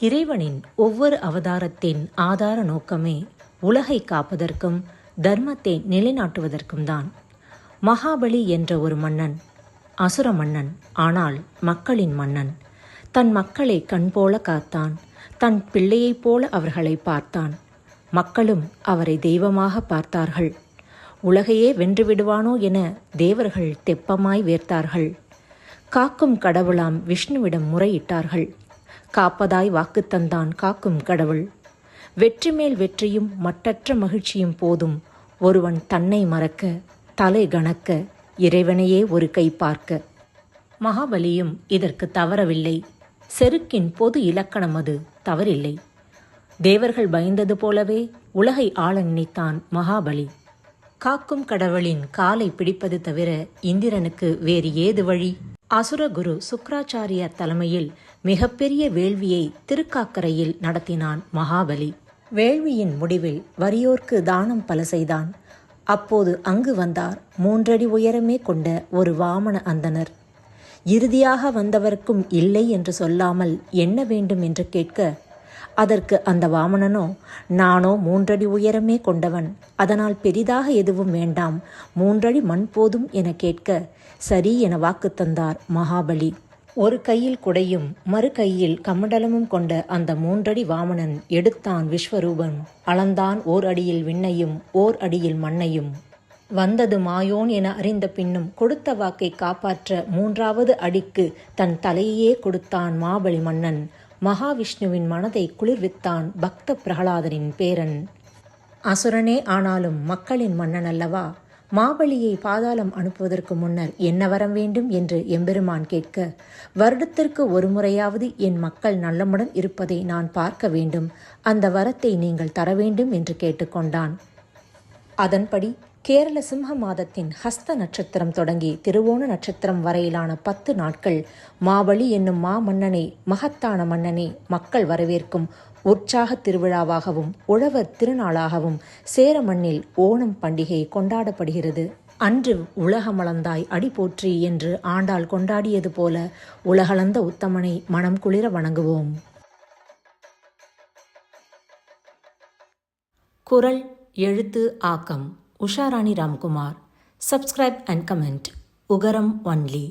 இறைவனின் ஒவ்வொரு அவதாரத்தின் ஆதார நோக்கமே உலகை காப்பதற்கும் தர்மத்தை நிலைநாட்டுவதற்கும் தான். மகாபலி என்ற ஒரு மன்னன் அசுர மன்னன், ஆனால் மக்களின் மன்னன். தன் மக்களை கண்போல காத்தான். தன் பிள்ளையைப் போல அவர்களை பார்த்தான். மக்களும் அவரை தெய்வமாக பார்த்தார்கள். உலகையே வென்றுவிடுவானோ என தேவர்கள் தெப்பமாய் வேர்த்தார்கள். காக்கும் கடவுளாம் விஷ்ணுவிடம் முறையிட்டார்கள். காப்பதாய் வாக்கு தந்தான் காக்கும் கடவுள். வெற்றி மேல் வெற்றியும் மட்டற்ற மகிழ்ச்சியும் போதும் ஒருவன் தன்னை மறக்க, தலை கணக்க, இறைவனையே ஒரு கை பார்க்க. மகாபலியும் இதற்கு தவறவில்லை. செருக்கின் பொது இலக்கணம் அது, தவறில்லை. தேவர்கள் பயந்தது போலவே உலகை ஆள நினைத்தான் மகாபலி. காக்கும் கடவுளின் காலை பிடிப்பது தவிர இந்திரனுக்கு வேறு ஏது வழி? அசுரகுரு சுக்ராச்சாரியார் தலைமையில் மிகப்பெரிய வேள்வியை திருக்காக்கரையில் நடத்தினான் மகாபலி. வேள்வியின் முடிவில் வறியோர்க்கு தானம் பல செய்தான். அப்போது அங்கு வந்தார் 3 அடி உயரமே கொண்ட ஒரு வாமன அந்தணர். இறுதியாக வந்தவர்க்கும் இல்லை என்று சொல்லாமல் என்ன வேண்டும் என்று கேட்க, அதற்கு அந்த வாமனனோ, நானோ 3 அடி உயரமே கொண்டவன், அதனால் பெரிதாக எதுவும் வேண்டாம், 3 அடி மண் போதும் என கேட்க, சரி என வாக்கு தந்தார் மகாபலி. ஒரு கையில் குடையும் மறு கையில் கமண்டலமும் கொண்ட அந்த 3 அடி வாமனன் எடுத்தான் விஸ்வரூபம். அளந்தான் 1 அடியில் விண்ணையும் 1 அடியில் மண்ணையும். வந்தது மாயோன் என அறிந்த பின்னும் கொடுத்த வாக்கை காப்பாற்ற 3வது அடிக்கு தன் தலையையே கொடுத்தான் மாபலி மன்னன். மகாவிஷ்ணுவின் மனதை குளிர்வித்தான் பக்த பிரகலாதனின் பேரன். அசுரனே ஆனாலும் மக்களின் மன்னன் அல்லவா? மாபலியை பாதாளம் அனுப்புவதற்கு முன்னர் என்ன வரம் வேண்டும் என்று எம்பெருமான் கேட்க, வருடத்திற்கு ஒரு முறையாவது என் மக்கள் நலமுடன் இருப்பதை நான் பார்க்க வேண்டும், அந்த வரத்தை நீங்கள் தர வேண்டும் என்று கேட்டுக்கொண்டான். அதன்படி கேரள சிம்ம மாதத்தின் ஹஸ்த நட்சத்திரம் தொடங்கி திருவோண நட்சத்திரம் வரையிலான 10 நாட்கள் மாபலி என்னும் மாமன்னனை, மகத்தான மன்னனை மக்கள் வரவேற்கும் உற்சாக திருவிழாவாகவும் உழவர் திருநாளாகவும் சேர மண்ணில் ஓணம் பண்டிகை கொண்டாடப்படுகிறது. அன்று உலகமளந்தாய் அடி போற்றி என்று ஆண்டாள் கொண்டாடியது போல உலகளந்த உத்தமனை மனம் குளிர வணங்குவோம். குரல் எழுத்து ஆக்கம் Usharani Ramkumar. Subscribe and comment. உகரம் ஒன்லி.